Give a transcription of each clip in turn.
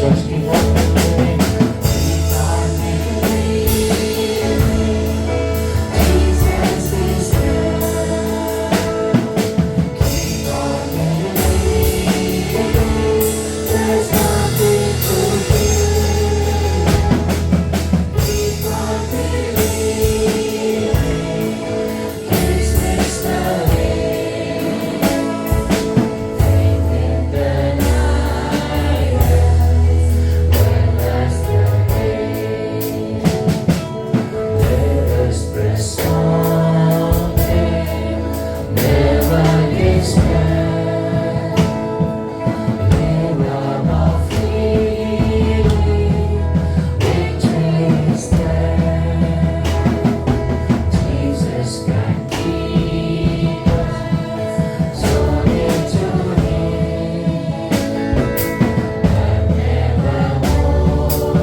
just keep on believing. Jesus is good. Keep on believing. There's nothing to fear. Keep on believing. His mystery. Faith in the night. When last the day. Let us press on. Never despair. Live our feeling. Victory is there. Jesus can keep us so near to Him, and never more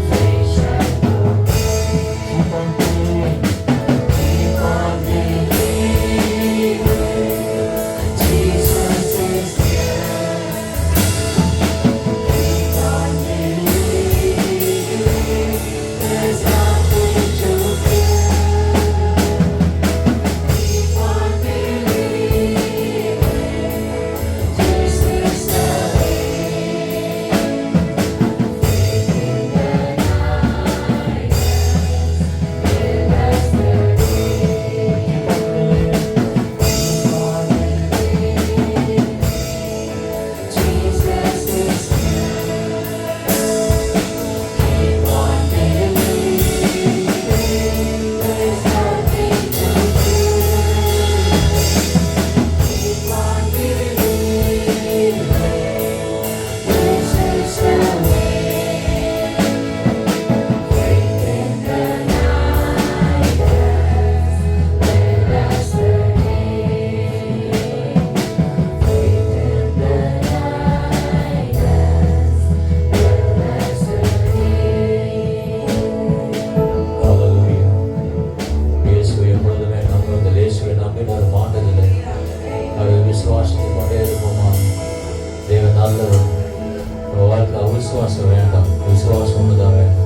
faith shall go. Keep on believing, keep on believing. Jesus is there. Keep on believing. There's nothing to fear. Keep on believing. This is the way. Faith in the night. Let us the day. Keep on believing. Jesus is Keep on believing. There's nothing to fear. Keep on believing. This is the way. Faith in the night. Let us the day. Faith in the night. Let us the day. Hallelujah. இயேசுவை எப்பொழுதுமே நம்புவதில்லை. இயேசுவை நம்பினோர் மாண்டதில்லை. அவர் விசுவாசித்துக் கொண்டே இருப்போமா? தேவன் நல்லவர். நம்ம வாழ்க்கை அவிசுவாசம் வேண்டாம், விசுவாசம் ஒன்றுதான் வேணும்.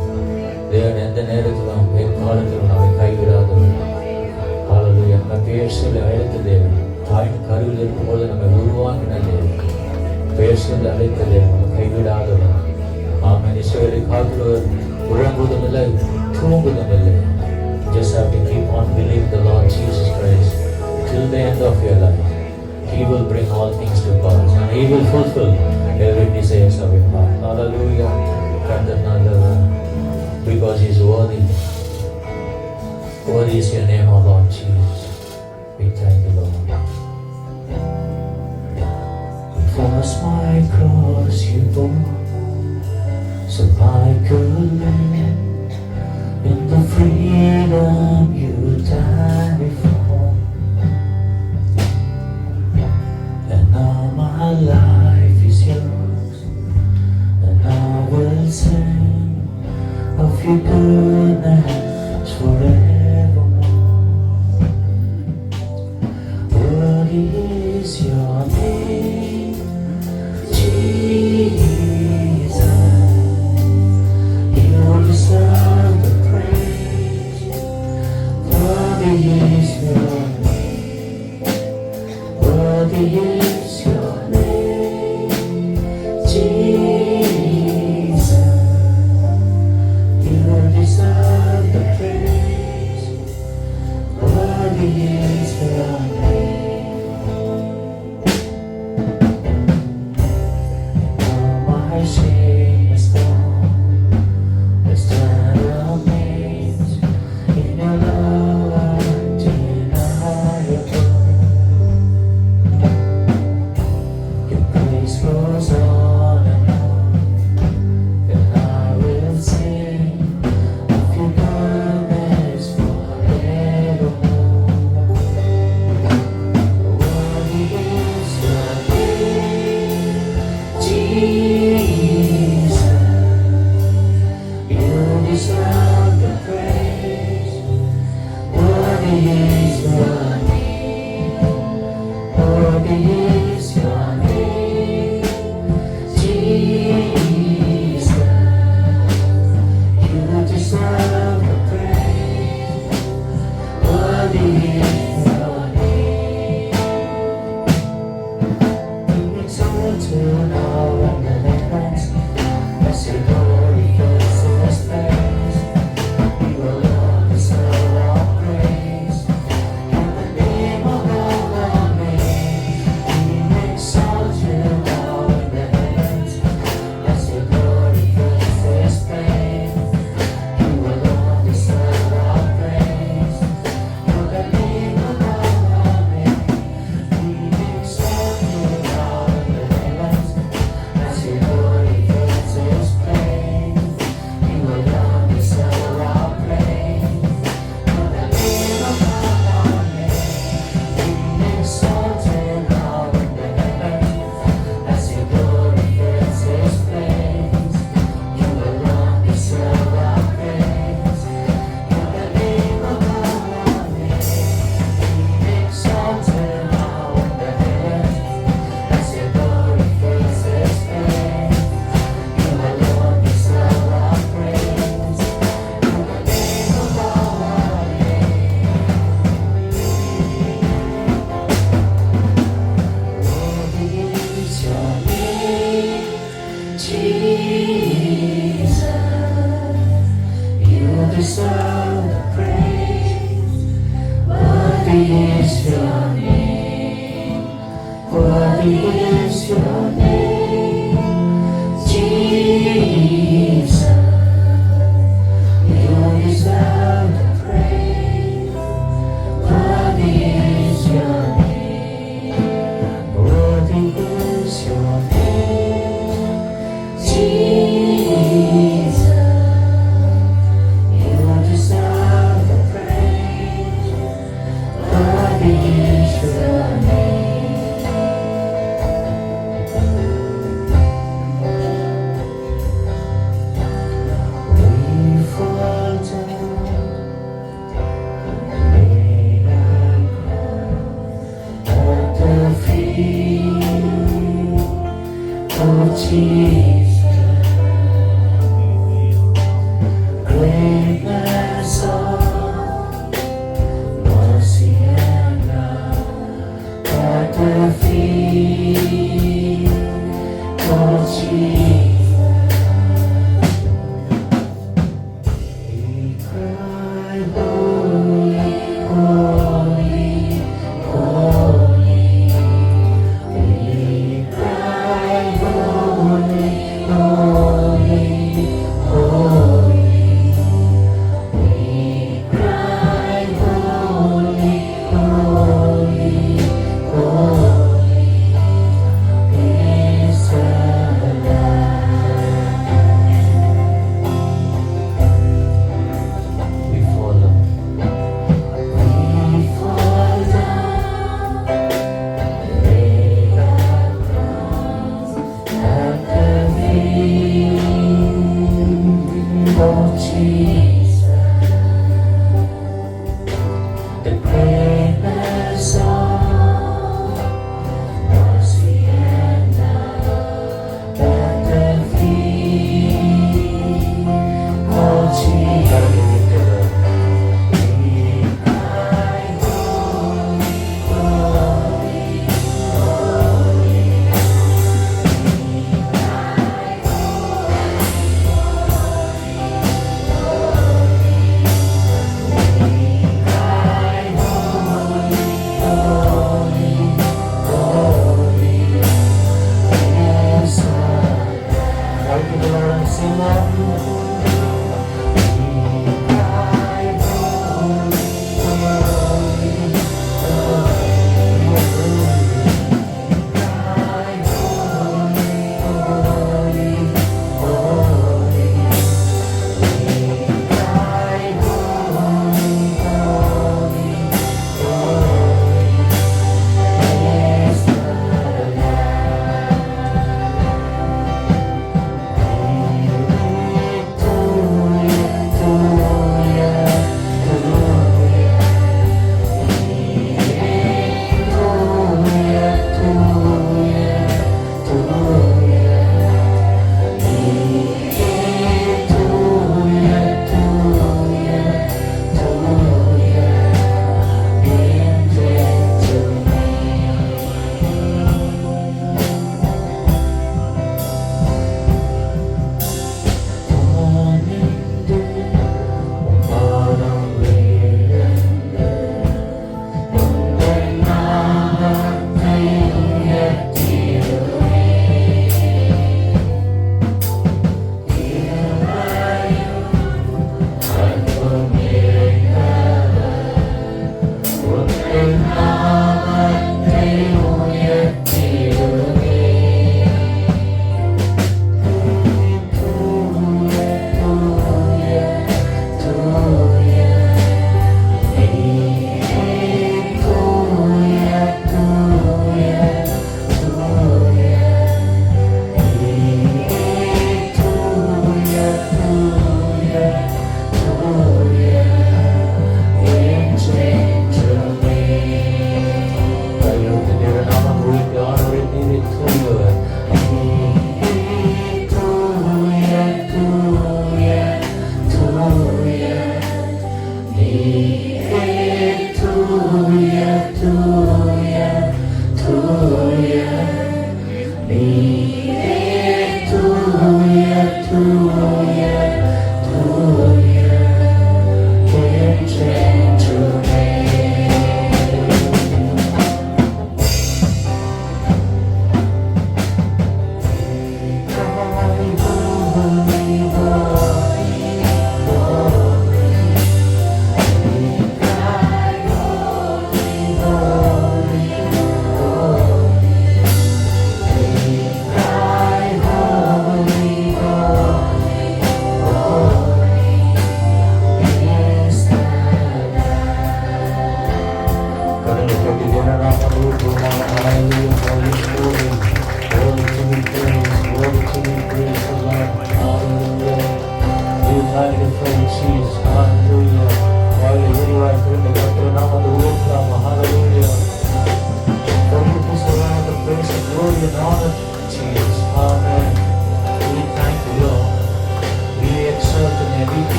தேவன் எந்த நேரத்திலும் எக்காலத்திலும் நம்மை கைவிடாதவர். ஹalleluya. நம்ம பெயர் சொல்லி அழைத்த தேவன், தாயின் கருவில் இருக்கும்போது நம்மை உருவாக்கின தேவன், பெயர் சொல்லி அழைத்த தேவன், நம்ம கைவிடாதவர். ஆமென். இஸ்ரவேலை காக்கிறவர் உறங்குவதும் இல்லை, தூங்குவதும் இல்லை. Just have to keep on believing the Lord Jesus Christ till the end of your life. He will bring all things to pass and He will fulfill every desires of your heart. Hallelujah. கர்த்தர் நல்லவர். Because He is worthy. Worthy is your name, O Lord Jesus. We thank you, Lord. Was my cross you bore, so I could live in the freedom you died for. And now my life is yours, and I will sing of your goodness forevermore. Worthy is your name, Jesus. You deserve the praise. Worthy is your name. Worthy is your name, Jesus. You deserve the praise. Worthy is your name. My shame is gone. I stand amazed in your love undeniable. Your grace goes on, and I will sing of your goodness forevermore. Worthy is your name, Jesus. You deserve the praise. Worthy is your name. Worthy is your name, Jesus. is the Lamb.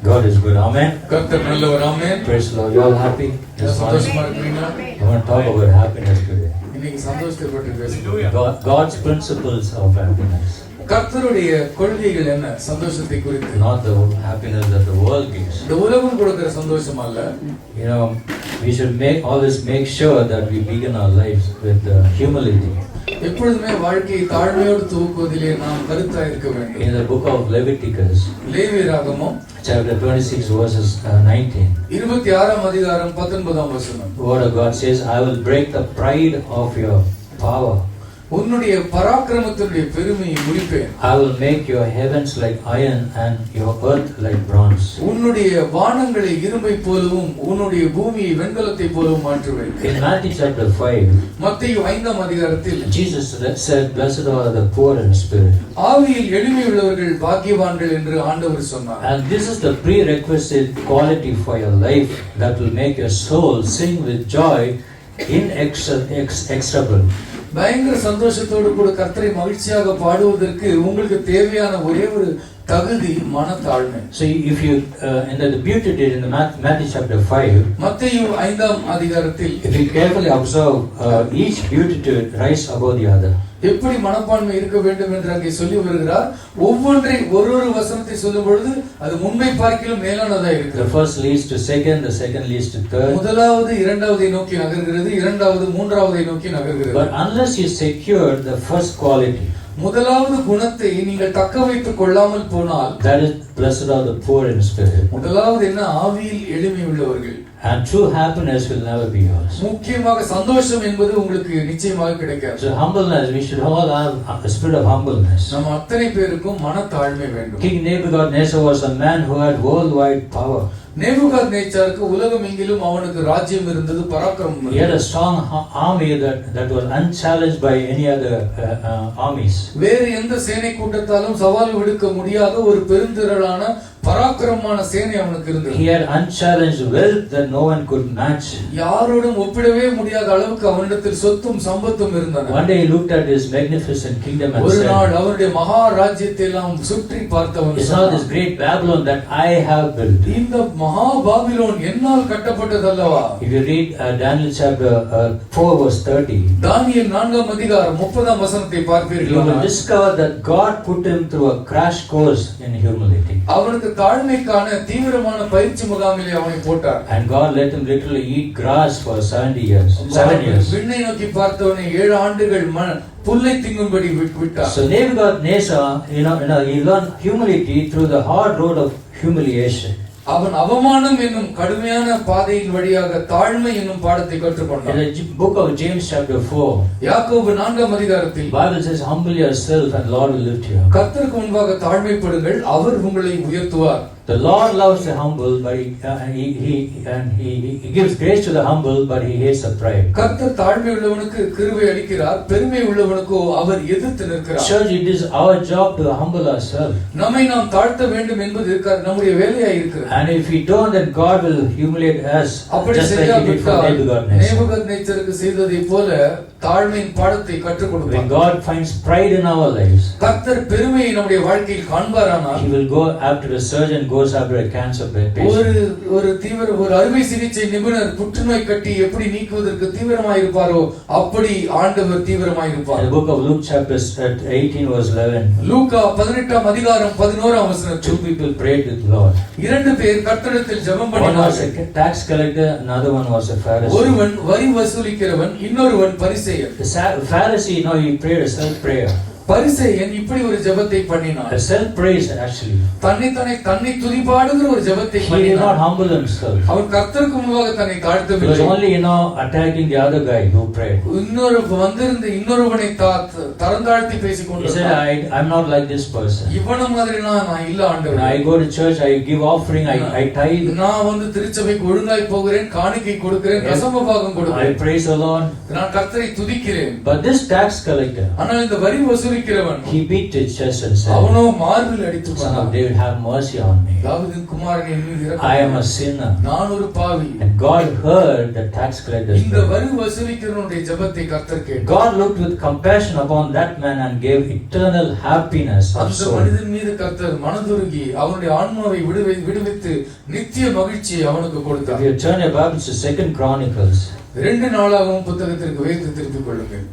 God is good. Amen. Amen. Praise the Lord. You all happy? I want to talk about happiness today. God's principles of happiness. கர்த்தருடைய கொள்கைகள் என்ன சந்தோஷத்தை குறித்து? Not the happiness that the world gives. இந்த உலகம் கொடுக்கிற சந்தோஷம் அல்ல. You know, we should make sure that we begin our lives with humility. எப்பொழுதுமே வாழ்க்கையை தாழ்மையோடு துவக்குவதிலே நாம் கருத்தாய் இருக்க வேண்டும். In the book of Leviticus, லேவியராகமம் chapter 26 verses 19. 26ஆம் அதிகாரம் 19ஆம் வசனம். The word of God says, I will break the pride of your power. உன்னுடைய பராக்கிரமத்துடைய பெருமையை முறிப்பேன். I will make your heavens like iron and your earth like bronze. உன்னுடைய வானங்களை இரும்பை போலவும் உன்னுடைய பூமியை வெண்கலத்தை போலவும் மாற்றுவேன். In Matthew chapter 5, மத்தேயு 5ஆம் அதிகாரத்தில் Jesus said, blessed are the poor in spirit. ஆவியில் எளிமை உள்ளவர்கள் பாக்கியவான்கள் என்று ஆண்டவர் சொன்னார். And this is the prerequisite quality for your life that will make your soul sing with joy inexpressible. பயங்கர சந்தோஷத்தோடு கூட கர்த்தரை மகிழ்ச்சியாக பாடுவதற்கு உங்களுக்கு தேவையான ஒரே ஒரு தகுதி மனத்தாழ்மை. So if you in the beauty did in the Matthew chapter 5, மத்தேயு 5ஆம் அதிகாரத்தில் if you carefully observe each beauty to rise above the other. எப்படி மனப்பான்மை இருக்க வேண்டும் என்று அங்கே சொல்லி வருகிறார். ஒவ்வொன்றை ஒரு வசனத்தை சொல்லும் பொழுது அது முன்பை பார்க்கிலும் மேலானதா இருக்கிறது. The first leads to second, the second leads to third. முதலாவது இரண்டாவதை நோக்கி நகர்கிறது, இரண்டாவது மூன்றாவதை நோக்கி நகர்கிறது. But unless you secure the first quality, முதலாவது குணத்தை நீங்கள் தக்க வைத்துக் கொள்ளாமல் போனால், that is blessed are the poor in spirit. முதலாவது என்ன? ஆவியில் எளிமை உள்ளவர்கள். And true happiness will never be yours. முக்கியமாக சந்தோஷம் என்பது உங்களுக்கு நிச்சயமாக கிடைக்காது. So humbleness, we should all have a spirit of humbleness. நம்ம அத்தனை பேருக்கும் மனத்தாழ்மை வேண்டும். King Nebuchadnezzar was a man who had worldwide power. நேபுகாத்நேச்சாருக்கு உலகம் எங்கிலும் அவனுக்கு ராஜ்யம் இருந்தது, பராக்கிரமம் இருந்தது. He had a strong army that was unchallenged by any other armies. வேறு எந்த சேனை கூட்டத்தாலும் சவால் விடுக்க முடியாத ஒரு பெருந்திரளான பராக்கிரமமான சேனை அவனுக்கு இருந்தது. He had unchallenged wealth that no one could match. யாரோடும் ஒப்பிடவே முடியாத அளவுக்கு அவனிடத்தில் சொத்தும் சம்பத்தும் இருந்தன. One day he looked at his magnificent kingdom and ஒரு said, நாள் அவருடைய மகா ராஜ்யத்தை எல்லாம் சுற்றி பார்த்தவன், it's not this great Babylon that I have built. இந்த மகா பாபிலோன் என்னால் கட்டப்பட்டது அல்லவா? If you read Daniel chapter 4 verse 30, தானியேல் 4ஆம் அதிகாரம் 30ஆம் வசனத்தை you பார்ப்பீர்கள், will discover that God put him through a crash course in humility. அவனுக்கு தாழ்மைக்கான தீவிரமான பயிற்சி முகாமிலே அவனை போட்டார். And God let him literally eat grass for 7 years. விண்ணை நோக்கி பார்த்தவனை 7 ஆண்டுகள் புல்லை திங்கும்படி விட்டார். So Nebuchadnezzar, he learned humility through the hard road of humiliation. அவன் அவமானம் என்னும் கடுமையான பாதையின் வழியாக தாழ்மை என்னும் பாடத்தை கற்றுக்கொண்டான். In the book of James chapter 4, யாக்கோபு 4ஆம் அதிகாரத்தில் Bible says, humble yourself and Lord will lift you up. கர்த்தருக்கு முன்பாக தாழ்மைப்படுங்கள், அவர் உங்களை உயர்த்துவார். The Lord loves the humble, but he gives grace to the humble, but he hates the pride. கர்த்தர் தாழ்மை உள்ளவனுக்கு கிருபை அளிக்கிறார், பெருமை உள்ளவனுக்கோ அவர் எதிர்த்து நிற்கிறார். Church, it is our job to humble ourselves. நம்மை நாம் தாழ்த்த வேண்டும் என்பது நம்முடைய வேலையாய் இருக்கிறது. And if we don't, then God will humiliate us, just like he did for Nebuchadnezzar. நேபுகாத்நேச்சருக்கு செய்ததை போல தாழ்மையின் பாடத்தை கற்றுக் கொடுப்பார். When God finds pride in our lives, கர்த்தர் பெருமையை நம்முடைய வாழ்க்கையில் காண்பாரானால், he will go after a surgeon goes after a cancer patient. ஒரு அறுவை சிகிச்சை நிபுணர் புற்றுநோய் கட்டி எப்படி நீக்குவதற்கு தீவிரமாய் இருப்பாரோ அப்படி ஆண்டவர் தீவிரமாய் இருப்பார். In the book of Luke chapter 18 verse 11, லூக்கா 18ஆம் அதிகாரம் 11ஆம் வசனம், two people prayed with the Lord. இரண்டு பேர் கர்த்தரிடத்தில் ஜெபம் One was பண்ணினார்கள். a tax collector, another one was a Pharisee. ஒருவன் வரி வசூலிக்கிறவன், இன்னொருவன் பரிசேயன். The Pharisee, he prayed a self prayer. பரிசேயன் இப்படி ஒரு ஜெபத்தை பண்ணினான். A self praise actually. தன்னை துதிபாடுகிற ஒரு ஜெபத்தை He did பண்ணினான். not humble himself. அவன் கர்த்தருக்கு முன்பாக தன்னை He was தாழ்த்தவில்லை. only attacking the other guy who prayed. இன்னொருவனை தரந்தாழ்த்தி basic He கொண்டிருந்தான். said, I'm not like this person. இவன மாதிரி நான் இல்ல When ஆண்டவரே. I go to church, I give offering, I tithe, நான் திருச்சபைக்கு ஒழுங்காய் போகிறேன், காணிக்கை கொடுக்கிறேன், தசம பாகம் I கொடுக்கிறேன். praise the Lord. நான் கர்த்தரை துதிக்கிறேன். But this tax collector, ஆனால் இந்த வரி வசூலிக்கிறவன் he beat his chest and said, அவனோ மார்பில் அடித்து Son of சொன்னான், David, have mercy on me. தாவீதின் குமாரனே, என் மீது இரக்கம் I am வையும். a sinner. நான் ஒரு பாவி. And God heard the tax collector's இந்த prayer. வரி வசூலிக்கிறவனுடைய ஜெபத்தை கர்த்தர் கேட்டார். God looked with compassion upon that man and gave eternal happiness of அந்த soul. மனிதன் மீது கர்த்தர் மனதுருகி அவனுடைய ஆன்மாவை விடுவித்து நித்திய மகிழ்ச்சியை அவனுக்கு If கொடுத்தார். you turn your Bibles to 2 Chronicles, 2 நாளாகவும் புத்தகத்திற்கு வைத்து திருப்பிக் கொள்ளுங்கள்.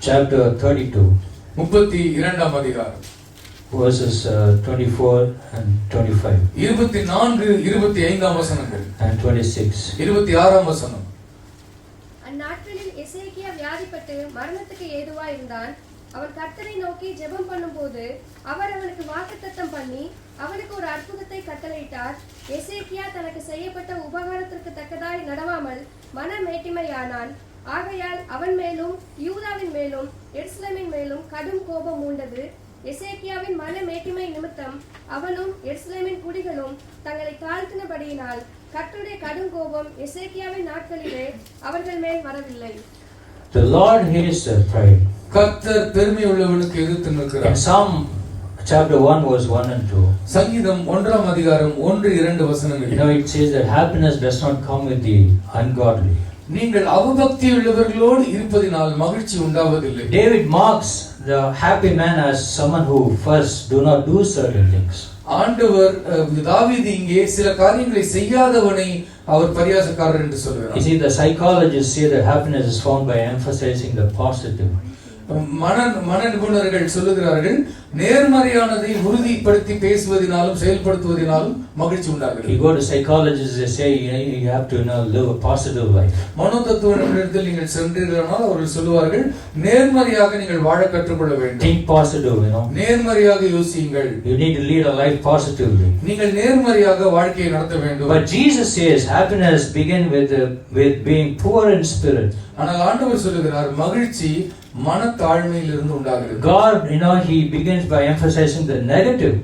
chapter 32, 32ஆம் அதிகாரம், verses 24 and 25 24, 25ஆம் வசனங்கள், and 26. 26ஆம் வசனம். அந்நாட்களில் எசேக்கியா வியாதிப்பட்டு மரணத்துக்கு ஏதுவாய் இருந்தான். அவன் கர்த்தரை நோக்கி ஜெபம் பண்ணும்போது அவர் அவனுக்கு வாக்குத்தத்தம் பண்ணி அவனுக்கு ஒரு அற்புதத்தை கட்டளையிட்டார். எசேக்கியா தனக்கு செய்யப்பட்ட உபகாரத்திற்கு தக்கதாய் நடவாமல் மன மேட்டிமையானான். ஆகையால் அவன் மேலும் யூதாவின் மேலும் எருசலேமின் மேலும் கடும் கோபம் மூண்டது. எசேக்கியாவின் மன மேட்டிமை நிமித்தம் அவனும் எருசலேமின் குடிகளும் தங்களை தாழ்த்தினபடியினால் கர்த்தருடைய கடும் கோபம் எசேக்கியாவின் நாட்களிலே அவர்கள் மேல் வரவில்லை. The Lord hates pride. கர்த்தர் பெருமை உள்ளவனுக்கு எதிர்த்து In நிற்கிறார். Psalm chapter 1 verse 1 and 2, சங்கீதம் 1ஆம் அதிகாரம் 1-2 வசனங்கள். it says that happiness does not come with the ungodly. நீங்கள் அவபக்தி உள்ளவர்களோடு இருப்பதினால் மகிழ்ச்சி உண்டாவதில்லை. David marks the happy man as someone who first do not do certain things. ஆண்டவர் தாவீது இங்கே சில காரியங்களை செய்யாதவனை அவர் பரியாசக்காரர் என்று சொல்கிறார். You see, the psychologists say that happiness is found by emphasizing the positive. மன நிபுணர்கள் சொல்லுகிறார்கள், நேர்மறையானதை உறுதிப்படுத்தி பேசுவதினாலும் செயல்படுத்துவதினாலும் மகிழ்ச்சி உண்டாகிறது. You go to psychologists, they say you have to live a positive life. மனோதத்துவ நிபுணரிடத்தில் நீங்கள் சென்றீர்களானால் அவர்கள் சொல்லுவார்கள், நேர்மறையாக நீங்கள் வாழ கற்றுக்கொள்ள வேண்டும். Think positive, நேர்மறையாக யோசியுங்கள். You need to lead a life positively. நீங்கள் நேர்மறையாக வாழ்க்கையை நடத்த வேண்டும். But Jesus says happiness begins with being poor in spirit. ஆனால் ஆண்டவர் சொல்லுகிறார், மகிழ்ச்சி மனத்தாழ்மையிலிருந்து உண்டாகிறது. God, he begins by emphasizing the negative.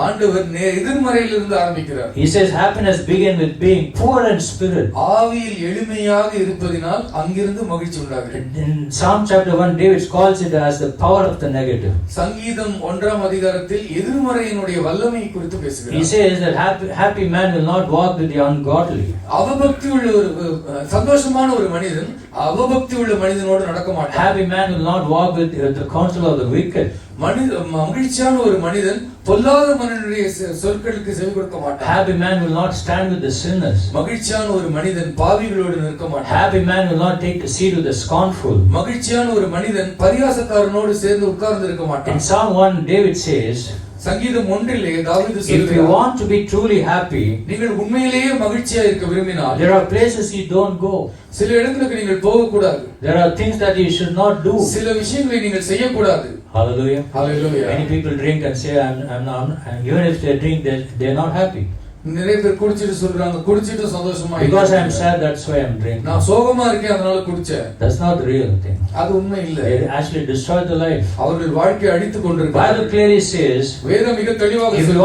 ஆண்டவர் எதிர்மறையிலிருந்து ஆரம்பிக்கிறார். He says happiness begins with being poor in spirit. ஆவியில் எளிமையாக இருப்பதினால் அங்கிருந்து மகிழ்ச்சி உண்டாகிறது. In Psalm chapter 1, David calls it as the power of the negative. சங்கீதம் 1ஆம் அதிகாரத்தில் எதிர்மறையினுடைய வல்லமை குறித்து பேசுகிறார். He says that happy man will not walk with the ungodly. அவபக்தி உள்ள சந்தோஷமான ஒரு மனிதன் அவபக்தி உள்ள மனிதனோடு நடக்க மாட்டான். Happy man will not walk with the counsel of the wicked. மகிழ்ச்சியான ஒரு மனிதன் பொல்லாத மனிதனுடைய சொற்களுக்கு செவி கொடுக்க மாட்டான். Happy man will not stand with the sinners. மகிழ்ச்சியான ஒரு மனிதன் பாவிகளோடு நிற்க மாட்டான். Happy man will not take a seat with the scornful. மகிழ்ச்சியான ஒரு மனிதன் பரியாசக்காரனோடு சேர்ந்து உட்கார்ந்து இருக்க மாட்டான். In Psalm 1, David says, சங்கீதம் 1 தாவீது if சொல்கிறார், you want to be truly happy, நீங்கள் உண்மையிலேயே மகிழ்ச்சியா இருக்க விரும்பினால் there are places you don't go. சில இடங்களுக்கு நீங்கள் போக கூடாது. There are things that you should not do. சில விஷயங்களை நீங்கள் செய்ய கூடாது. Hallelujah. Hallelujah. Many people drink and say, I'm not, even if they drink, they're not happy. நிறைய பேர் குடிச்சிட்டு சொல்றாங்க, குடிச்சிட்டு சந்தோஷமா Because I am sad, that's why I am drinking. நான் சோகமா இருக்கேன் அதனால குடிச்சேன். That's not the real thing. அது உண்மை இல்ல. It actually destroyed the life. அவர்கள் வாழ்க்கையை அழித்துக் கொண்டிருக்கிறார்கள். Bible clearly says, வேதம் மிக தெளிவாக if you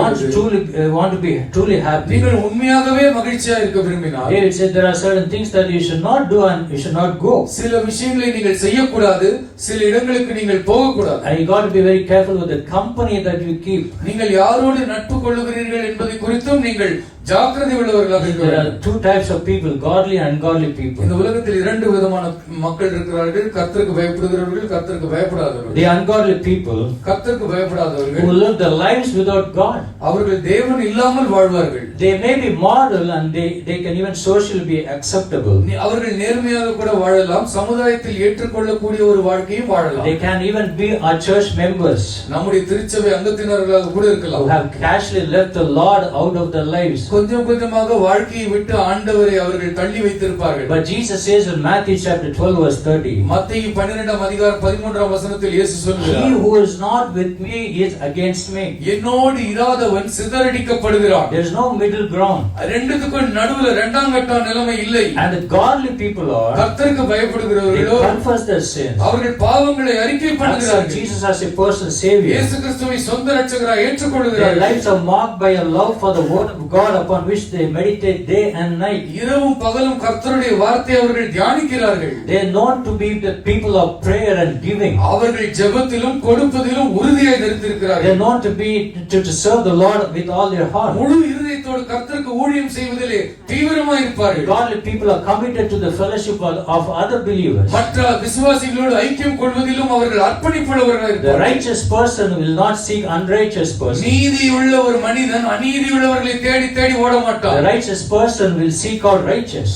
want to be truly happy, நீங்கள் உண்மையாகவே மகிழ்ச்சியா இருக்க விரும்பினால், David said there are certain things that you should not do and you should not go. சில விஷயங்களை நீங்கள் செய்யக்கூடாது, சில இடங்களுக்கு நீங்கள் போகக்கூடாது. And you got to be very careful with the company that you keep. நீங்கள் யாரோடு நட்பு கொள்ளுகிறீர்கள் என்பதை குறித்தும் நீங்கள் ஜாக்கிரதை உள்ளவர்களாக இருக்க There are வேண்டும். two types of people, godly and ungodly people. இந்த உலகத்தில் இரண்டு விதமான மக்கள் இருக்கிறார்கள், கர்த்தருக்கு பயப்படுகிறவர்கள், கர்த்தருக்கு பயப்படாதவர்கள். The ungodly people கர்த்தருக்கு who பயப்படாதவர்கள் live their lives without God. அவர்கள் தேவன் இல்லாமல் வாழ்வார்கள். They may be moral and they can even socially be acceptable. அவர்கள் நேர்மையாக கூட வாழலாம், சமுதாயத்தில் ஏற்றுக்கொள்ளக்கூடிய ஒரு வாழ்க்கையும் வாழலாம். They can even be our church members நம்முடைய திருச்சபை அங்கத்தினர்களாக கூட who இருக்கலாம். have casually left the Lord out of their lives. கொஞ்சம் கொஞ்சமாக வாழ்க்கையை விட்டு ஆண்டவரை அவர்கள் தள்ளி வைத்திருப்பார்கள். But Jesus says in Matthew chapter 12 verse 30, மத்தேயு 12ஆம் அதிகாரம் 13ஆம் வசனத்தில் இயேசு he சொல்கிறார், who is not with me is against me. என்னோடு இராதவன் சிதறடிக்கப்படுகிறான். There is no middle ground. ரெண்டுத்துக்கும் நடுவுல இரண்டாம் கட்ட நிலைமை இல்லை. And the godly people are, கர்த்தருக்கு they பயப்படுகிறவர்களோ confess their sins, அவர்கள் பாவங்களை அறிக்கை accept பண்ணுகிறார்கள். Jesus as a personal savior. இயேசு கிறிஸ்துவை சொந்த இரட்சகராக Their ஏற்றுக்கொள்கிறார்கள். lives are marked by a love for the word of God upon which they meditate day and night. இரவும் பகலும் கர்த்தருடைய வார்த்தையை அவர்கள் தியானிக்கிறார்கள். They are known to be the people of prayer and giving. அவர்கள் ஜெபத்திலும் கொடுப்பதிலும் உறுதியாய் They நிறுத்தியிருக்கிறார்கள். are known to be to serve the Lord with all their heart. முழு இருதயத்தோடு கர்த்தருக்கு ஊழியம் செய்வதிலே தீவிரமாய் இருப்பார்கள். Godly people are committed to the fellowship of other believers. மற்ற விசுவாசிகளோடு ஐக்கியம் கொள்வதிலும் அவர்கள் அர்ப்பணிப்புள்ளவர்களாக The இருப்பார்கள். righteous person will not seek unrighteous person. நீதியுள்ள ஒரு மனிதன் அநீதியுள்ளவர்களை தேடி தேடி ஓட The மாட்டான். righteous person will seek out righteous.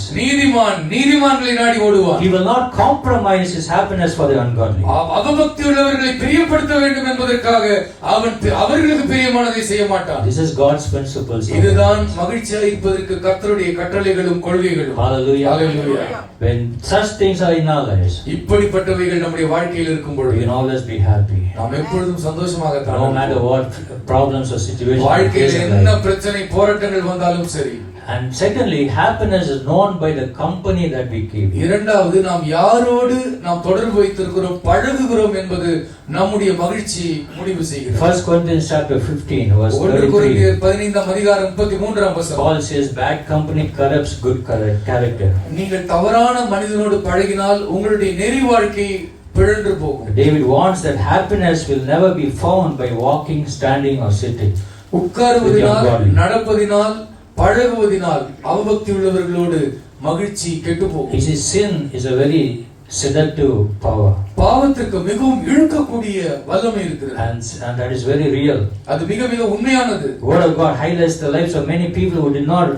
நீதிமான்களை நாடி ஓடுவான். He will not compromise his happiness for the ungodly. அவபக்தி உள்ளவர்களை பிரியப்படுத்த வேண்டும் என்பதற்காக அவர்களுக்கு பிரியமானதை செய்ய மாட்டான். This is God's principles. இதுதான் மகிழ்ச்சியாக இருப்பதற்கு கர்த்தருடைய கட்டளைகளும் கொள்கைகளும். Hallelujah. Hallelujah. When such things are in our lives, இப்படிப்பட்டவைகள் நம்முடைய வாழ்க்கையில் இருக்கும் we பொழுது can always be happy. நாம் எப்பொழுதும் சந்தோஷமாக No matter what problems or situations we face வாழ்க்கையில் in என்ன life. பிரச்சனை போராட்டங்கள் வந்தாலும் சரி. And secondly, happiness is known by the company that we keep. இரண்டாவது, நாம் யாரோடு நாம் தொடர்பு வைத்திருக்கிறோம், பழகுகிறோம் என்பது நம்முடைய மகிழ்ச்சி முடிவு செய்கிறது. 1 Corinthians chapter 15 verse 1 33. கொரிந்தியர் 15ஆம் அதிகாரம் 33ஆம் வசனம். Paul says bad company corrupts good character. நீங்கள் தவறான மனிதனோடு பழகினால் உங்களுடைய நெறி வாழ்க்கை பிழன்று போகும். David warns that happiness will never be found by walking, standing or sitting. உட்காருவதினால், நடப்பதினால், பழகுவதினால் அவபக்தி உள்ளவர்களோடு மகிழ்ச்சி கெட்டு போகும். He says sin is a very seductive power. பாவத்திற்கு மிகவும் இழுக்கக்கூடிய வல்லமை இருக்கிறது. And that is very real. அது மிக மிக உண்மையானது. The word of God highlights the lives of many people who did not,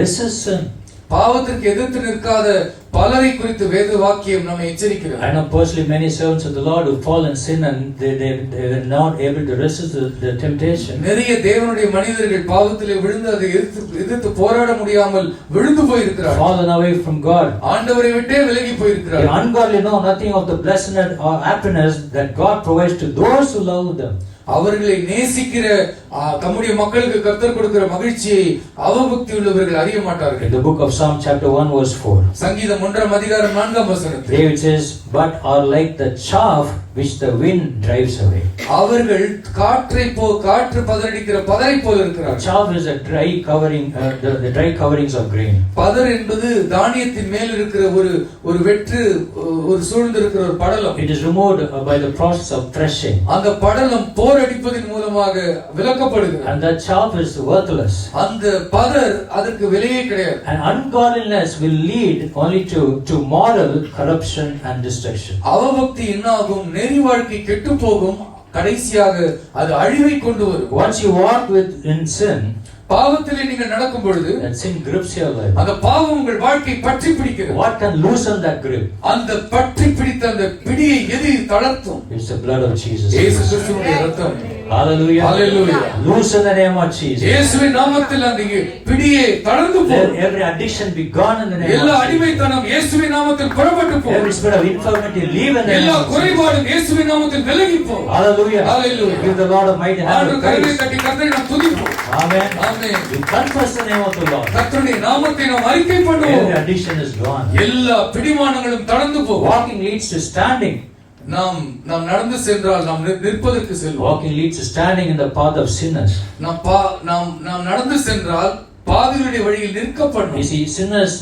resist sin. பாவத்திற்கு எதிர்த்து நிற்காத பலரை குறித்து வேத வாக்கியம் நம்மை எச்சரிக்கிறது. I know personally many servants of the Lord who fall in sin and they were not able to resist the temptation. நிறைய தேவனுடைய மனிதர்கள் பாவத்திலே விழுந்து அதை எதிர்த்து போராட முடியாமல் விழுந்து போயிருக்கிறார்கள். Fallen away from God. ஆண்டவரை விட்டே விலகி The போயிருக்கிறார்கள். ungodly know nothing of the blessedness or happiness that God provides to those who love them. அவர்களை நேசிக்கிற தம்முடைய மக்களுக்கு கர்த்தர் கொடுக்கிற மகிழ்ச்சியை அவபக்தி உள்ளவர்கள் அறிய மாட்டார்கள். In the book of Psalm chapter 1 verse 4. சங்கீதம் 1ஆம் அதிகாரம் 4ஆம் வசனத்தில் David says, but are like the chaff which the wind drives away. அவர்கள் காற்று பதறடிக்கிற பதரை போல இருக்கிறார்கள். Chaff is a dry covering, the dry coverings of grain. பதர் என்பது தானியத்தின் மேல் இருக்கிற ஒரு வெற்று ஒரு சூழ்ந்து இருக்கிற ஒரு படலம். It is removed by the process of threshing. அந்த படலம் போர் அடிப்பதின் மூலமாக விலக்கப்படுகிறது. And that chaff is worthless. அந்த பதர் அதற்கு விலையே கிடையாது. And ungodliness will lead only to moral corruption and destruction. அவபக்தி என்னாகும், நெறி வாழ்க்கை கெட்டு போகும், கடைசியாக அது அழிவை கொண்டு வரும். Once you walk in sin, பாவத்திலே நீங்கள் நடக்கும் பொழுது that sin grips your life. அந்த பாவம் உங்கள் வாழ்க்கை பற்றி பிடிக்கிறது. What can loosen that grip? அந்த பற்றி பிடித்த அந்த பிடியை எது தளர்த்தும்? It's the blood of Jesus. இயேசு கிறிஸ்துவின் இரத்தம். Hallelujah. Hallelujah. Loose in the name of Jesus. இயேசுவின் நாமத்தில் அந்த பிடியே தளர்ந்து போ. Let every addiction be gone in the name of எல்லா Jesus. அடிமைத்தனம் இயேசுவின் நாமத்தில் புறப்பட்டு போ. Every spirit of infirmity leave in the name எல்லா of Jesus. குறைபாடும் இயேசுவின் நாமத்தில் விலகி போ. Hallelujah. Hallelujah. Give the Lord a mighty hand ஆண்டவர் of கரங்களை praise. தட்டி கர்த்தரை நாம் துதிப்போம். Amen. Amen. You confess the name of the Lord. கர்த்தருடைய நாமத்தை நாம் அறிக்கை பண்ணுவோம். Every addiction is gone. எல்லா பிடிமானங்களும் தளர்ந்து போ. Walking leads to standing. நாம் நடந்து சென்றால் நாம் நிற்பதற்கு செல்வோம். Walking leads to standing in the path of sinners. நாம் நடந்து சென்றால் பாவிகளுடைய வழியில் நிற்கப்படும். You see, sinners'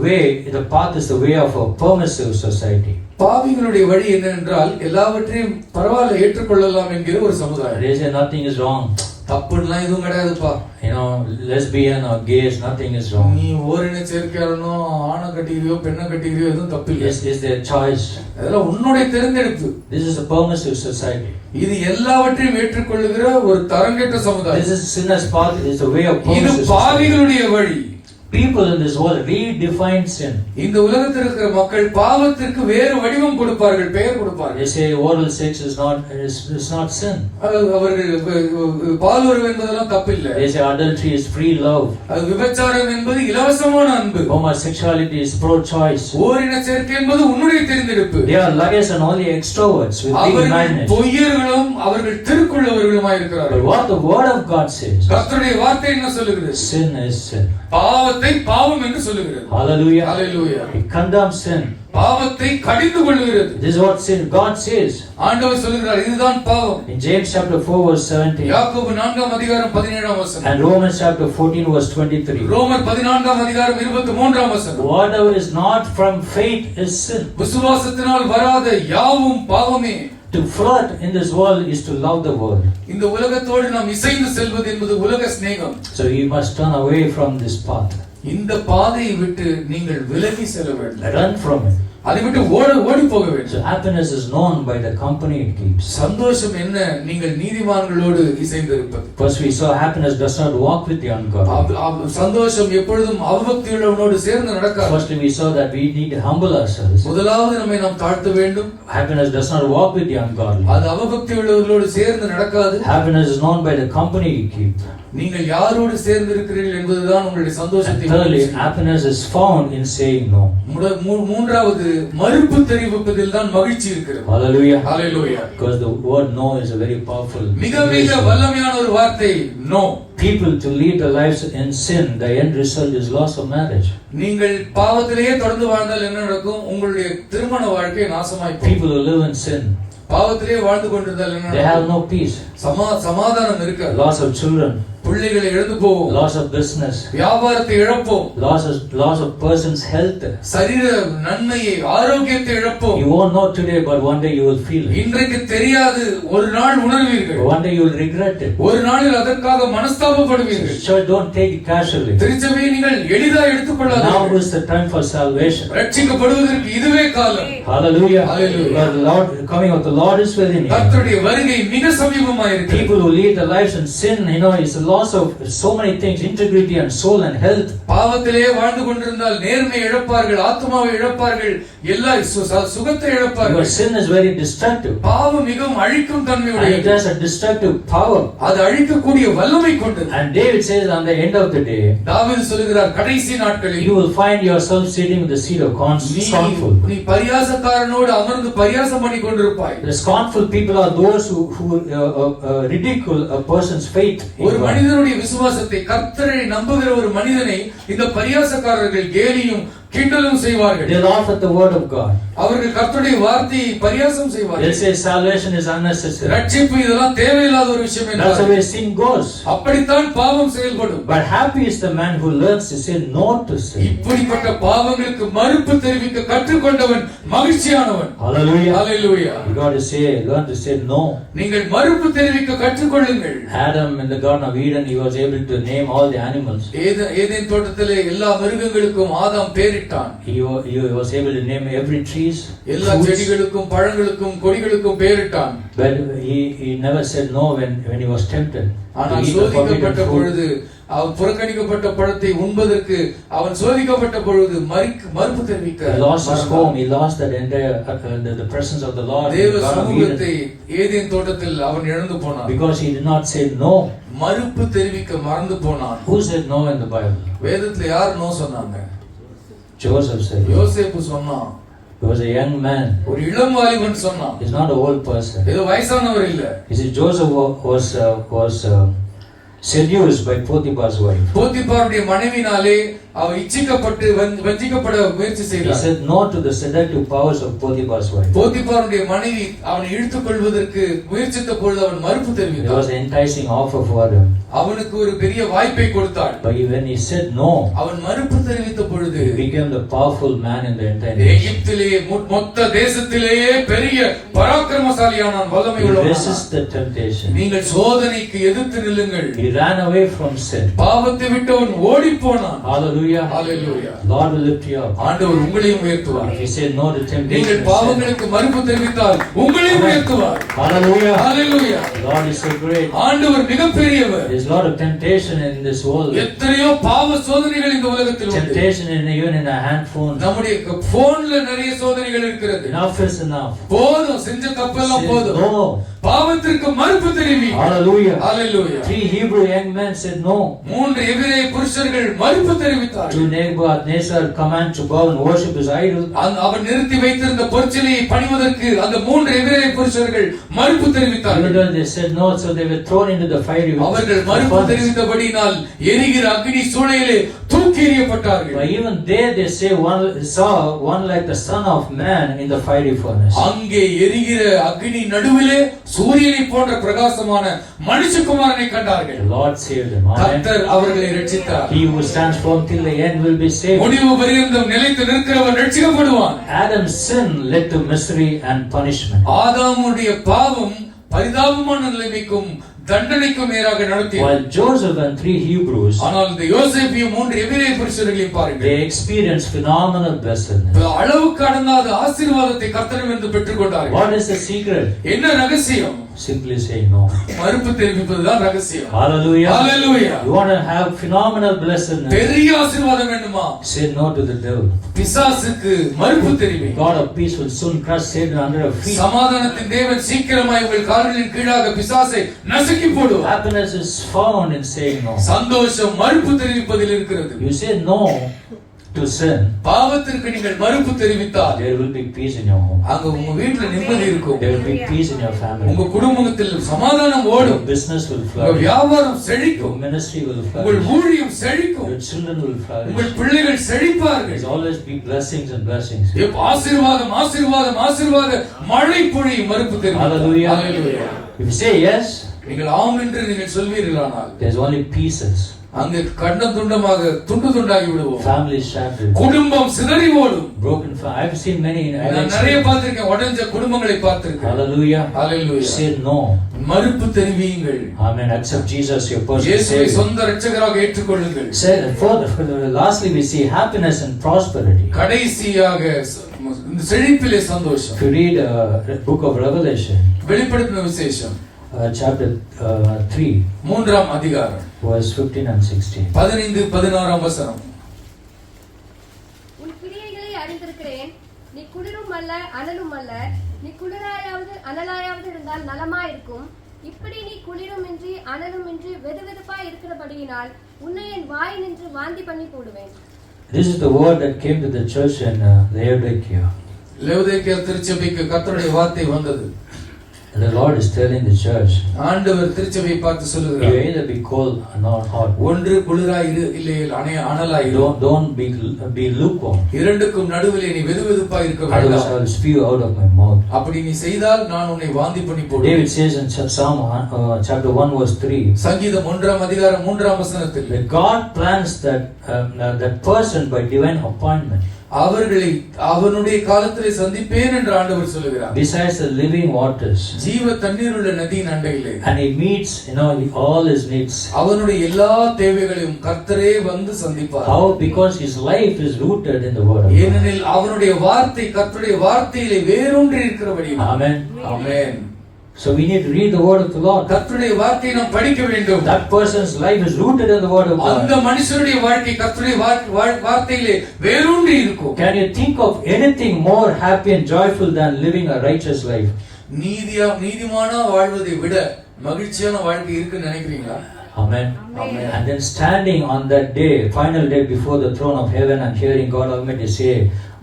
way, the path is the way of a permissive society. பாவிகளுடைய வழி என்ன என்றால் எல்லாவற்றையும் பரவாயில்ல ஏற்றுக்கொள்ளலாம் என்கிற ஒரு சமுதாயம். They say nothing is wrong. தப்புலாம் எதுவும் கிடையாதுப்பா. You know, lesbian or gays, nothing is wrong. நீ ஓரின சேர்க்கையாளனோ ஆணை கட்டிக்கிறியோ பெண்ணை கட்டிக்கிறியோ எதுவும் தப்பில்லை. Is their choice. அதெல்லாம் உன்னுடைய தேர்ந்தெடுப்பு. This is a permissive society. இது எல்லாவற்றையும் ஏற்றுக்கொள்ளுகிற ஒரு தரங்கெட்ட சமுதாயம். This is sinners' path. Is the way of இது permissive society. பாவிகளுடைய வழி. People in this world redefine sin. இந்த உலகத்தில் இருக்கிற மக்கள் பாவத்திற்கு வேறு வடிவம் கொடுப்பார்கள், பெயர் கொடுப்பார்கள். They say oral sex is not sin. அவர்கள் பாலுறவு என்பதெல்லாம் தப்பில்லை. They say adultery is free love. அது விபச்சாரம் என்பது இலவசமான அன்பு. Homosexuality is pro-choice. ஓரின சேர்க்கை என்பது உன்னுடைய தேர்ந்தெடுப்பு. They are liars and only extroverts with big madness. பொய்யர்களும் அவர்கள் திருக்குள்ளவர்களுமாய் இருக்கிறார்கள். But what the word of God says, கர்த்தருடைய வார்த்தை என்ன சொல்லுகிறது? sin is sin. பாவத்தை பாவம் என்று சொல்லுகிறது. Hallelujah. Hallelujah. It condemns sin. பாவத்தை கடிந்து கொள்ளுகிறது. This is what sin God says. ஆண்டவர் சொல்கிறார் இதுதான் பாவம். In James chapter 4 verse 17. யாக்கோபு 4ஆம் அதிகாரம் 17ஆம் வசனம். And Romans chapter 14 verse 23. ரோமர் 14ஆம் அதிகாரம் 23ஆம் வசனம். Whatever is not from faith is sin. விசுவாசத்தினால் வராத யாவும் பாவமே. To flirt in this world is to love the world. இந்த உலகத்தோடு நாம் இசைந்து செல்வது என்பது உலக சிநேகம். So you must turn away from this path. இந்த பாதையை விட்டு நீங்கள் விலகி செல்ல வேண்டும். Run from it. அதை விட்டு ஓடி போக வேண்டும். So happiness is known by the company it keeps. சந்தோஷம் என்ன? நீங்கள் நீதிமான்களோடு இசைந்திருப்பது. First we saw happiness does not walk with the ungodly. சந்தோஷம் எப்பொழுதும் அவபக்தியுள்ளவனோடு சேர்ந்து நடக்காது. First we saw that we need to humble ourselves. முதலாவது நம்மை நாம் தாழ்த்த வேண்டும். Happiness does not walk with the ungodly. அது அவபக்தியுள்ளவர்களோடு சேர்ந்து நடக்காது. Happiness is known by the company you keep. நீங்கள் யாரோடு சேர்ந்து இருக்கிறீர்கள் என்பதுதான் உங்களுடைய சந்தோஷத்தை. Thirdly, happiness is found in saying no. மூன்றாவது மறுப்பு தெரிவிப்பதில் தான் மகிழ்ச்சி இருக்கிறது. Hallelujah. Hallelujah. Because the word no is a very powerful. மிக வல்லமையான ஒரு வார்த்தை no. People to lead their lives in sin, the end result is loss of marriage. நீங்கள் பாவத்திலேயே தொடர்ந்து வாழ்ந்தால் என்ன நடக்கும்? உங்களுடைய திருமண வாழ்க்கை நாசமாய் போகும். People who live in sin, பாவத்திலேயே வாழ்ந்து கொண்டிருந்தால் என்ன they have நடக்கும்? no peace. சமாதானம் இருக்காது. Loss of children, பிள்ளைகளை இழந்து போவோம். loss of business, வியாபாரத்தை இழப்போம். loss of person's health. சரீர நன்மையை, ஆரோக்கியத்தை இழப்போம். You won't know today, but one day you will feel it. இன்றைக்கு தெரியாது, ஒரு நாள் உணர்வீர்கள். One day you will regret it. ஒரு நாளில் அதற்காக மனஸ்தாபப்படுவீர்கள். Church, don't take it casually. திருச்சபையை நீங்கள் எளிதாக எடுத்துக்கொள்ளாதீர்கள். Now is the time for salvation. ரட்சிக்கப்படுவதற்கு இதுவே காலம். Hallelujah. Hallelujah. The Lord coming of the Lord is within you. கர்த்தருடைய வருகை மிக சமீபமாய் இருக்கிறது. People who lead their lives in sin, is a loss of so many things, integrity and soul and health. பாவத்திலே வாழ்ந்து கொண்டிருந்தால் நேர்மை இழப்பார்கள், ஆத்மாவை இழப்பார்கள், எல்லா சுகத்தை இழப்பார்கள். Because sin is very destructive. பாவம் மிகவும் அழிக்கும் தன்மையுடையது. It has a destructive power. அது அழிக்கக்கூடிய வல்லமை கொண்டது. And David says on the end of the day, தாவீது சொல்கிறார் கடைசி நாட்களில் you will find yourself sitting with the seat of scornful. நீ பரியாசக்காரனோடு அமர்ந்து பரியாசம் பண்ணி கொண்டிருப்பாய். The scornful people are those who ridicule a person's faith. ஒரு மனிதனுடைய விசுவாசத்தை, கர்த்தரை நம்புகிற ஒரு மனிதனை இந்த பரியாசக்காரர்கள் கேலியும் கிண்டலும் செய்வார்கள். They laugh at the word of God. அவர்கள் கர்த்தருடைய வார்த்தையை பரியாசம் செய்வார்கள். They say salvation is unnecessary. ரட்சிப்பு இதெல்லாம் தேவையில்லாத ஒரு விஷயம் என்று. That's the way sin goes. அப்படித்தான் பாவம் செயல்படும். But happy is the man who learns to say no to sin. இப்படிப்பட்ட பாவங்களுக்கு மறுப்பு தெரிவிக்க கற்றுக்கொண்டவன் மகிழ்ச்சியானவன். Hallelujah. Hallelujah. You got to learn to say no. நீங்கள் மறுப்பு தெரிவிக்க கற்றுக்கொள்ளுங்கள். Adam in the Garden of Eden, he was able to name all the animals. Eden தோட்டத்திலே எல்லா மிருகங்களுக்கும் ஆதாம் பேரிட்டான். பெயரிட்டான். He was able to name every trees, எல்லா fruits, செடிகளுக்கும் பழங்களுக்கும் கொடிகளுக்கும் பெயரிட்டான். but he never said no when he was tempted to ஆனால் eat the forbidden சோதிக்கப்பட்ட fruit. பொழுது அவன் புறக்கணிக்கப்பட்ட பழத்தை உண்பதற்கு அவன் சோதிக்கப்பட்ட பொழுது மறுப்பு தெரிவிக்க He lost his home. He lost that entire the presence of the Lord in தேவ the Garden of சமூகத்தை Eden ஏதேன் தோட்டத்தில் அவன் இழந்து போனான். because he did not say no. மறுப்பு தெரிவிக்க மறந்து போனான். Who said no in the Bible? வேதத்துல யார் நோ சொன்னாங்க? Joseph said. யோசேப்பு சொன்னான். He was a young man. ஒரு இளம் வாலிபன் சொன்னான். He's not an old person. ஏதோ வயசானவர் இல்ல. You see, Joseph was seduced by Potiphar's wife. போத்திபாருடைய மனைவினாலே அவர் இச்சிக்கப்பட்டு வஞ்சிக்கப்பட முயற்சி He செய்தார். said no to the seductive powers of Potiphar's wife. போத்திபாருடைய மனைவி அவனை இழுத்துக் கொள்வதற்கு முயற்சித்த பொழுது அவன் மறுப்பு There was தெரிவித்தான். an enticing offer for him. அவனுக்கு ஒரு பெரிய வாய்ப்பை கொடுத்தாள். But when he said no, அவன் மறுப்பு தெரிவித்த பொழுது he became the powerful man in the entire nation. எகிப்திலேயே மொத்த தேசத்திலேயே பெரிய பராக்கிரமசாலியானான், வல்லமை He உள்ளவனானான். resisted temptation. நீங்கள் சோதனைக்கு எதிர்த்து நில்லுங்கள். He ran away from sin. பாவத்தை விட்டவன் ஓடி போனான். Hallelujah. Hallelujah. Lord will lift you up. ஆண்டவர் உங்களையும் உயர்த்துவார். If you say no to temptation, நீங்கள் sin. பாவங்களுக்கு மறுப்பு தெரிவித்தால் உங்களையும் உயர்த்துவார். Hallelujah. Hallelujah. Lord is so great. ஆண்டவர் மிகப்பெரியவர். There's a lot of temptation in this world. எத்தனையோ பாவ சோதனைகள் இந்த உலகத்தில் உண்டு. Temptation even in a handphone. நம்முடைய போன்ல நிறைய சோதனைகள் இருக்கிறது. Enough is enough. போதும், செஞ்ச தப்பெல்லாம் Say போதும். no. பாவத்திற்கு மறுப்பு தெரிவி. Hallelujah. Hallelujah. 3 Hebrew young men said no. 3 எபிரேய புருஷர்கள் மறுப்பு தெரிவித்தார்கள். To Nebuchadnezzar command to go and worship his idol. அவன் நிறுத்தி வைத்திருந்த பொற்சிலையை பணிவதற்கு அந்த 3 எபிரேய புருஷர்கள் மறுப்பு தெரிவித்தார்கள். Even though they said no, so they were thrown into the fiery அவர்கள் மறுப்பு தெரிவித்தபடியினால் எரிகிற அக்கினி சூளையிலே தூக்கி எறியப்பட்டார்கள். But even there they say saw one like the son of man in the fiery furnace. அங்கே எரிகிற அக்கினி நடுவிலே சூரியனை போன்ற பிரகாசமான மனுஷகுமாரனை கண்டார்கள். The Lord saved them. Amen. கர்த்தர் அவர்களை ரட்சித்தார். He who stands firm till the end will be saved. முடிவு பரியந்தம் நிலைத்து நிற்கிறவன் ரட்சிக்கப்படுவான். Adam's sin led to misery and punishment. ஆதாமுடைய பாவம் பரிதாபமான நிலைமைக்கும் தண்டனைக்கும் நேராக நடத்தியது. While Joseph and 3 Hebrews, ஆனால் இந்த யோசேப்பையும் 3 எபிரேய புருஷர்களையும் பாருங்கள். they experienced phenomenal blessedness. அளவுக்கு கடந்தாத ஆசீர்வாதத்தை கர்த்தரிடமிருந்து பெற்றுக்கொண்டார்கள். What is the secret? என்ன ரகசியம்? Simply saying no. மறுப்பு தெரிவிப்பதுதான் ரகசியம். Hallelujah. Hallelujah. You want to have phenomenal blessedness? பெரிய ஆசீர்வாதம் வேண்டுமா? Say no to the devil. பிசாசுக்கு மறுப்பு தெரிவி. God of peace will soon crush Satan under your feet. சமாதானத்தின் தேவன் சீக்கிரமாய் உங்கள் கால்களின் கீழாக பிசாசை நசுக்கி போடுவார். Happiness is found in saying no. சந்தோஷம் மறுப்பு தெரிவிப்பதில் இருக்கிறது. You say no to sin, பாவத்திற்கு நீங்கள் மறுப்பு தெரிவித்தால் there will be peace in your home. அங்க உங்க வீட்டுல நிம்மதி இருக்கும். There will be peace in your family. உங்க குடும்பத்தில் சமாதானம் Your ஓடும். business will உங்க flourish. வியாபாரம் Your செழிக்கும். ministry will உங்கள் flourish. ஊழியம் செழிக்கும். Your children will உங்கள் flourish. பிள்ளைகள் செழிப்பார்கள். There's always be blessings and blessings. ஆசீர்வாதம் ஆசீர்வாதம் ஆசீர்வாத மழை பொழியும் மறுப்பு தெரிவித்தால். Hallelujah. Hallelujah. If you say yes, நீங்கள் ஆம் என்று நீங்கள் சொல்வீர்களானால் there's only pieces. அங்கே கண்டம் துண்டமாக துண்டு துண்டாகி விடுவோம். Family shattered. குடும்பம் சிதறி ஓடும். Broken family. I've seen many. நான் நிறைய பார்த்திருக்கேன், உடைஞ்ச குடும்பங்களை பார்த்திருக்கேன். Hallelujah. Hallelujah. Say no. மறுப்பு தெரிவியுங்கள். Amen. Accept Jesus your personal இயேசுவை Savior. சொந்த இரட்சகராக ஏற்றுக்கொள்ளுங்கள். Lastly, we see happiness and prosperity. கடைசியாக இந்த செழிப்பிலே சந்தோஷம். If you read book of Revelation, வெளிப்படுத்தின விசேஷம் chapter 3, 3ஆம் அதிகாரம் verse 15 and 16. 15-16 வசனம். உன் கிரியைகளை அறிந்திருக்கிறேன். நீ குளிரும் அல்ல அனலும் அல்ல. நீ குளிராயாவது அனலாயாவது இருந்தால் நலமாயிருக்கும். இப்படி நீ குளிருமின்றி அனலுமின்றி வெதுவெதுப்பாய் இருக்கிறபடியினால் உன்னை என் வாய் நின்று வாந்தி பண்ணி போடுவேன். This is the word that came to the church in Laodicea. Laodicea திருச்சபைக்கு கர்த்தருடைய வார்த்தை வந்தது. And the Lord is telling the church, ஆண்டவர் திருச்சபையை பார்த்து you சொல்லுகிறார், either be cold or not hot. ஒன்று குளிராய் இரு, இல்லை அனலாய் இரு. Don't be lukewarm. இரண்டுக்கும் நடுவிலே நீ வெதுவெதுப்பாய் இருக்க Otherwise வேண்டாம். I will spew out of my mouth. அப்படி நீ செய்தால் நான் உன்னை வாந்தி பண்ணி போடுவேன். David says in Psalm chapter 1 verse 3, சங்கீதம் 1ஆம் அதிகாரம் 3ஆம் வசனத்தில், that God plans that person by divine appointment. அவர்களை அவனுடைய காலத்திலே சந்திப்பேன் என்று ஆண்டவர் சொல்லுகிறார். Besides the living waters, ஜீவ தண்ணீர் உள்ள நதியின் அண்டையிலே, and he meets, all his needs. அவனுடைய எல்லா தேவைகளையும் கர்த்தரே வந்து சந்திப்பார். How? Because his life is rooted in the word of God. ஏனெனில் அவனுடைய வார்த்தை கர்த்தருடைய வார்த்தையிலே வேரூன்றி இருக்கிறபடியால். Amen. Amen. So we need to read the word of the Lord. கர்த்தருடைய வார்த்தையை நாம் படிக்க வேண்டும். That person's life is rooted in the word of God. அந்த மனுஷனுடைய வாழ்க்கை கர்த்தருடைய வார்த்தையிலே வேரூன்றி இருக்கும். Can you think of anything more happy and joyful than living a righteous life? நீதிமானா வாழ்வதை விட மகிழ்ச்சியான வாழ்க்கை இருக்குன்னு நினைக்கிறீங்களா? Amen. Amen. And then standing on that day, final day before the throne of heaven and hearing God Almighty say,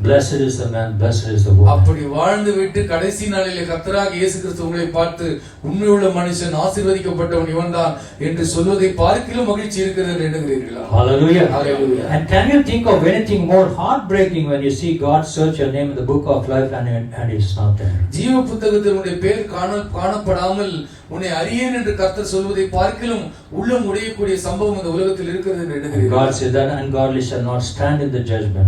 blessed is the man, blessed is the woman. அப்படி வாழ்ந்து விட்டு கடைசி நாளிலே கர்த்தராகிய இயேசு கிறிஸ்து உங்களை பார்த்து உண்மையுள்ள மனுஷன் ஆசீர்வதிக்கப்பட்டவன் இவன்தான் என்று சொல்வதை பார்க்கிலும் மகிழ்ச்சி இருக்கிறது என்று எண்ணுகிறீர்களா? Hallelujah. Hallelujah. And can you think of anything more heartbreaking when you see God search your name in the book of life and it's not there? ஜீவ புத்தகத்தில் உன்னுடைய பேர் காணப்படாமல் உன்னை அறியேன் என்று கர்த்தர் சொல்வதை பார்க்கிலும் உள்ளம் உடையக்கூடிய சம்பவம் இந்த உலகத்தில் இருக்கிறது என்று எண்ணுகிறீர்களா? God said that ungodly shall not stand in the judgment.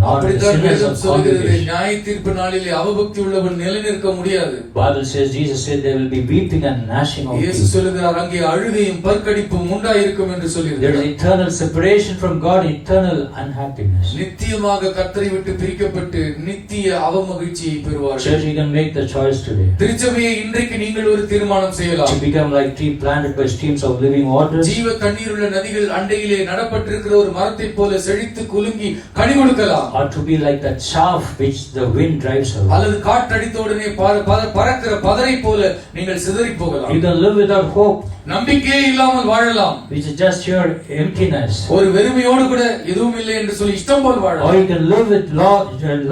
நியாய தீர்ப்பு நாளிலே அவபக்தி உள்ளவன் நிலைநிற்க முடியாது. Bible says, Jesus said there will be weeping and gnashing of teeth. இயேசு சொல்கிறார் அங்கே அழுகையும் பற்கடிப்பும் உண்டாயிருக்கும் என்று சொல்கிறார். There is eternal separation from God, eternal unhappiness. நித்தியமாக கர்த்தரை விட்டு பிரிக்கப்பட்டு நித்திய அவமகிழ்ச்சியை பெறுவார்கள். Church, you can make the choice today. திருச்சபையை இன்றைக்கு நீங்கள் ஒரு தீர்மானம் செய்யலாம். To become like tree planted by streams of living waters. ஜீவ தண்ணீருள்ள நதிகள் அண்டையிலே நடப்பட்டிருக்கிற ஒரு மரத்தைப் போல செழித்து குலுங்கி கனி கொடுக்கலாம். Or to be like that chaff which the wind drives away. அல்லது காற்றடித்த உடனே பறக்கிற பதரை போல நீங்கள் சிதறி போகலாம். You can live without hope. நம்பிக்கையே இல்லாமல் வாழலாம். Which is just your emptiness. ஒரு வெறுமையோடு கூட எதுவும் இல்லை என்று சொல்லி இஷ்டம் போல் வாழலாம். Or you can live with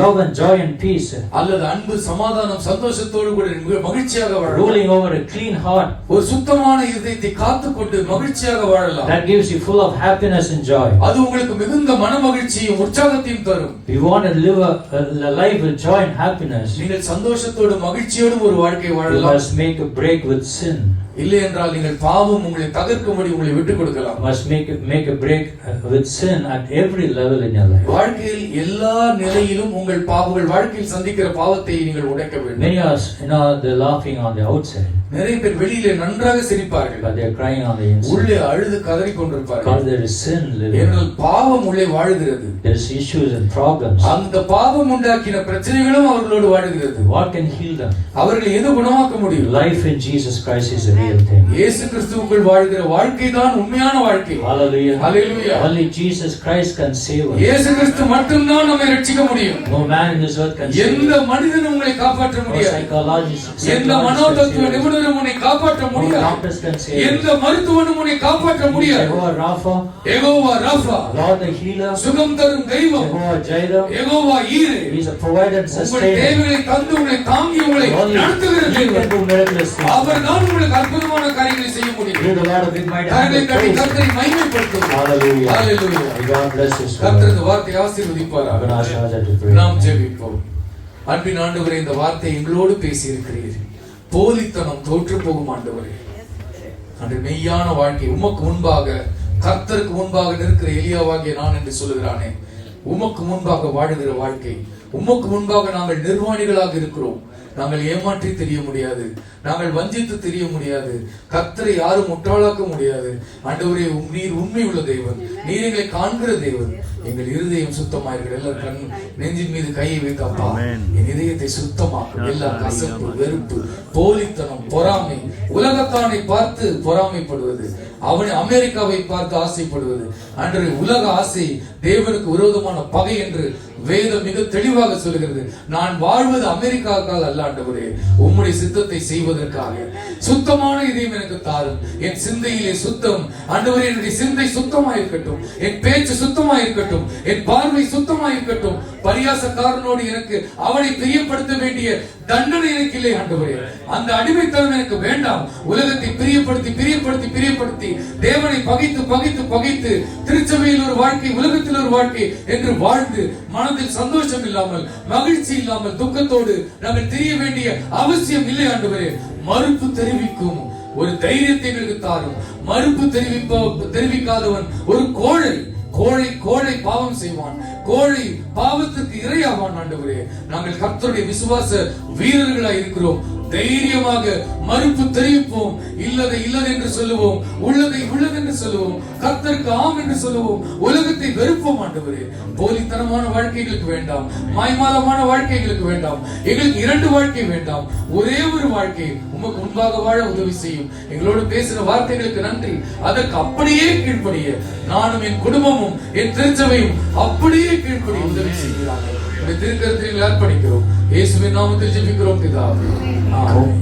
love and joy and peace. அல்லது அன்பு சமாதானம் சந்தோஷத்தோடு கூட மகிழ்ச்சியாக வாழலாம். Ruling over a clean heart. ஒரு சுத்தமான இதயத்தை காத்துக்கொண்டு மகிழ்ச்சியாக வாழலாம். That gives you full of happiness and joy. அது உங்களுக்கு மிகுந்த மனமகிழ்ச்சியும் உற்சாகத்தையும் தரும். You want to live a life with joy and happiness. நீங்கள் சந்தோஷத்தோடு மகிழ்ச்சியோடு ஒரு வாழ்க்கை You வாழலாம். must make a break with sin. இல்லை என்றால் நீங்கள் பாவம் உங்களை தகர்க்கும்படி உங்களை விட்டுக் கொடுக்கலாம். You must make a break with sin at every level in your life. வாழ்க்கையில் எல்லா நிலையிலும் உங்கள் வாழ்க்கையில் சந்திக்கிற பாவத்தை நீங்கள் உடைக்க வேண்டும். Many are, they're laughing on the outside. நிறைய பேர் வெளியிலே நன்றாக சிரிப்பார்கள். But they are crying on the inside. உள்ளே அழுது கதறி கொண்டிருப்பார்கள். Because there is sin living. ஏனென்றால் பாவம் உள்ளே வாழுகிறது. There is issues and problems. அந்த பாவம் உண்டாக்கின பிரச்சனைகளும் அவர்களோடு வாழுகிறது. What can heal them? அவர்களை எது குணமாக்க முடியும்? Life in Jesus Christ is a real thing. இயேசு கிறிஸ்துவுக்குள் வாழ்கிற வாழ்க்கை தான் உண்மையான வாழ்க்கை. Hallelujah. Hallelujah. Only Jesus Christ can save us. இயேசு கிறிஸ்து மட்டும் தான் நம்மை ரட்சிக்க முடியும். No man in this earth can save us. எந்த மனிதனும் உங்களை காப்பாற்ற முடியாது. Psychologist, எந்த மனோதத்துவ நிபுணரும் உன்னை காப்பாற்ற முடியாது. doctors can save us. எந்த மருத்துவனும் உன்னை காப்பாற்ற முடியாது. Jehovah Rapha, Lord the healer, சுகம் தரும் தெய்வம், Jehovah Jireh, யெகோவா ஈரே, He is a provider and உங்கள் sustainer. தேவைகளை தந்து உங்களை தாங்கி உங்களை நடத்துகிற He can do miraculous things. அவர் தான் உங்களுக்கு அற்புதமான காரியங்களை செய்ய முடியும். Give the Lord a big mighty hand கரங்களை of தட்டி praise. கர்த்தரை மகிமைப்படுத்துவோம். Hallelujah. Hallelujah. May God bless His word. கர்த்தர் இந்த வார்த்தையை ஆசீர்வதிப்பாராக. I'm going to ask Raja to pray. நாம் ஜெபிப்போம். அன்பின் ஆண்டவரே, இந்த வார்த்தை எங்களோடு பேசி இருக்கிறீர். போலித்தனம் தோற்று போகும் ஆண்டவரே. அன்று மெய்யான வாழ்க்கை உமக்கு முன்பாக கர்த்தருக்கு முன்பாக நிற்கிற எலியாவாகிய நான் என்று சொல்லுகிறானே, உமக்கு முன்பாக வாழுகிற வாழ்க்கை, உமக்கு முன்பாக நாங்கள் நிர்வாணிகளாக இருக்கிறோம். நாங்கள் ஏமாற்றி தெரிய முடியாது, நாங்கள் வஞ்சித்து தெரிய முடியாது, கர்த்தரை யாரும் முட்டாளாக்க முடியாது. ஆண்டவரே, நீர் உண்மை உள்ள தெய்வன், நீர் எங்களை காண்கிற தெய்வன். எங்கள் இருதயம் சுத்தமாயிருக்கிற எல்லா கண் நெஞ்சின் மீது கையை வைத்து அப்பா என் இதயத்தை சுத்தமாக்கும். எல்லா கசப்பு, வெறுப்பு, போலித்தனம், பொறாமை, உலகத்தானை பார்த்து பொறாமைப்படுவது, அவனை அமெரிக்காவை பார்த்து ஆசைப்படுவது, அன்று உலக ஆசை தேவனுக்கு விரோதமான பகை என்று வேதம் மிக தெளிவாக சொல்கிறது. நான் வாழ்வது அமெரிக்காவுக்காக அல்ல ஆண்டவரே, உம்முடைய சித்தத்தை செய்வதற்காக. சுத்தமான இதயம் எனக்கு தாரும். என் சிந்தையிலே சுத்தம் ஆண்டவரே, என்னுடைய சிந்தை சுத்தமாயிருக்கட்டும், என் பேச்சு சுத்தமாயிருக்கட்டும், என் பார்வை சுத்தமாயிருக்கட்டும். பரியாசக்காரனோடு எனக்கு அவனை பிரியப்படுத்த வேண்டிய தண்டனை எனக்கு இல்லை ஆண்டவரே. அந்த அடிமைத்தனம் எனக்கு வேண்டாம். உலகத்தை பிரியப்படுத்தி பிரியப்படுத்தி பிரியப்படுத்தி தேவனை பகைத்து பகைத்து பகைத்து திருச்சபையில் ஒரு வாழ்க்கை, உலகத்தில் ஒரு வாழ்க்கை என்று வாழ்ந்து மனதில் சந்தோஷம் இல்லாமல், மகிழ்ச்சி இல்லாமல், துக்கத்தோடு நாங்கள் தெரிய வேண்டிய அவசியம் இல்லை ஆண்டவரே. மறுப்பு தெரிவிக்கும் ஒரு தைரியத்தை எங்களுக்கு தாரும். மறுப்பு தெரிவிக்காதவன் ஒரு கோழை. கோழை பாவம் செய்வான். கோழை பாவத்திற்கு இரையாவான் ஆண்டவரே. நாங்கள் கர்த்தருடைய விசுவாச வீரர்களாய் இருக்கிறோம். தைரியமாக மறுப்பு தெரிவிப்போம். இல்லதை இல்லது என்று சொல்லுவோம், உள்ளதை உள்ளது என்று சொல்லுவோம், கர்த்தருக்கு ஆம் என்று சொல்லுவோம். உலகத்தை வெறுப்போம் ஆண்டவரே. போலித்தனமான வாழ்க்கைகளுக்கு வேண்டாம், மாய்மாலமான வாழ்க்கைகளுக்கு வேண்டாம். எங்களுக்கு 2 வாழ்க்கை வேண்டாம், ஒரே ஒரு வாழ்க்கை உமக்கு முன்பாக வாழ உதவி செய்யும். எங்களோடு பேசின வார்த்தைகளுக்கு நன்றி. அதற்கு அப்படியே கீழ்ப்படிய நானும் என் குடும்பமும் என் திருச்சபையும் அப்படியே கீழ்ப்படிய உதவி செய்கிறார்கள். திருக்கரத்தில் அர்ப்பணிக்கிறோம். இயேசுவின் நாமத்தில் ஜெபிக்கிறோம் பிதாவே. ஆமென்.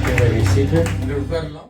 Can I be seated? உட்காரலாம்.